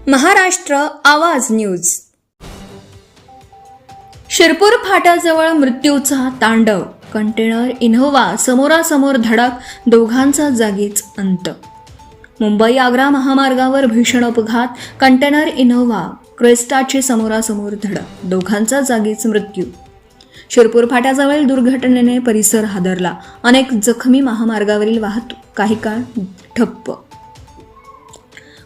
महाराष्ट्र आवाज न्यूज. शिरपूर फाट्याजवळ मृत्यूचा तांडव. कंटेनर इनोव्हा समोरासमोर धडक, दोघांचा जागीच अंत. मुंबई आग्रा महामार्गावर भीषण अपघात. कंटेनर इनोव्हा क्रेस्टाची समोरासमोर धडक, दोघांचा जागीच मृत्यू. शिरपूर फाट्याजवळ दुर्घटनेने परिसर हादरला. अनेक जखमी. महामार्गावरील वाहतूक काही काळ ठप्प.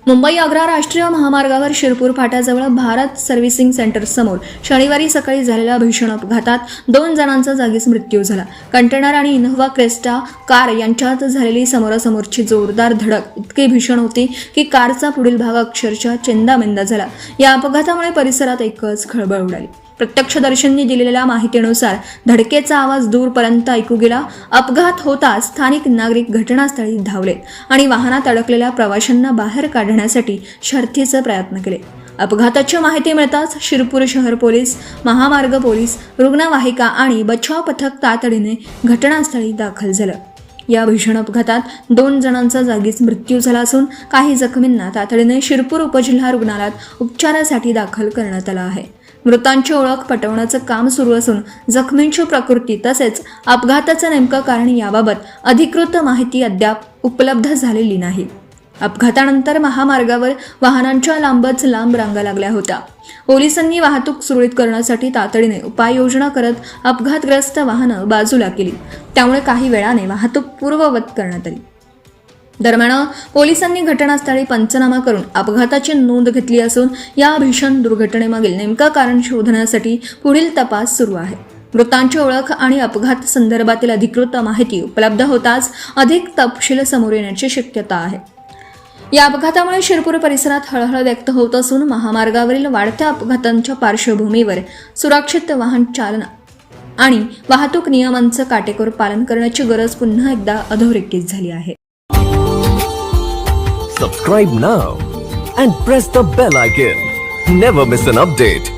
मुंबई आग्रा राष्ट्रीय महामार्गावर शिरपूर फाट्याजवळ भारत सर्व्हिसिंग सेंटर समोर शनिवारी सकाळी झालेल्या भीषण अपघातात 2 जणांचा जागीच मृत्यू झाला. कंटेनर आणि इनोव्हा क्रेस्टा कार यांच्यात झालेली समोरासमोरची जोरदार धडक इतकी भीषण होती की कारचा पुढील भाग अक्षरशः चेंदामेंदा झाला. या अपघातामुळे परिसरात एकच खळबळ उडाली. प्रत्यक्षदर्शींनी दिलेल्या माहितीनुसार धडकेचा आवाज दूरपर्यंत ऐकू गेला. अपघात होताच स्थानिक नागरिक घटनास्थळी धावले आणि वाहनात अडकलेल्या प्रवाशांना बाहेर काढण्यासाठी शर्थीचे प्रयत्न केले. अपघाताची माहिती मिळताच शिरपूर शहर पोलीस, महामार्ग पोलीस, रुग्णवाहिका आणि बचाव पथक तातडीने घटनास्थळी दाखल झालं. या भीषण अपघातात 2 जणांचा जागीच मृत्यू झाला असून काही जखमींना तातडीने शिरपूर उपजिल्हा रुग्णालयात उपचारासाठी दाखल करण्यात आलं आहे. मृतांची ओळख पटवण्याचं काम सुरू असून जखमींची प्रकृती तसेच अपघाताचं नेमकं कारण याबाबत अधिकृत माहिती अद्याप उपलब्ध झालेली नाही. अपघातानंतर महामार्गावर वाहनांच्या लांबच लांब रांगा लागल्या होत्या. पोलिसांनी वाहतूक सुरळीत करण्यासाठी तातडीने उपाययोजना करत अपघातग्रस्त वाहनं बाजूला केली. त्यामुळे काही वेळाने वाहतूक पूर्ववत करण्यात आली. दरम्यान पोलिसांनी घटनास्थळी पंचनामा करून अपघाताची नोंद घेतली असून या भीषण दुर्घटनेमागील नेमकं कारण शोधण्यासाठी पुढील तपास सुरू आहे. मृतांची ओळख आणि अपघात संदर्भातील अधिकृत माहिती उपलब्ध होताच अधिक तपशील समोर येण्याची शक्यता आहे. या अपघातामुळे शिरपूर परिसरात हळहळ व्यक्त होत असून महामार्गावरील वाढत्या अपघातांच्या पार्श्वभूमीवर सुरक्षित वाहन चालना आणि वाहतूक नियमांचं काटेकोर पालन करण्याची गरज पुन्हा एकदा अधोरेखित झाली आहे. Subscribe now and press the bell icon. Never miss an update.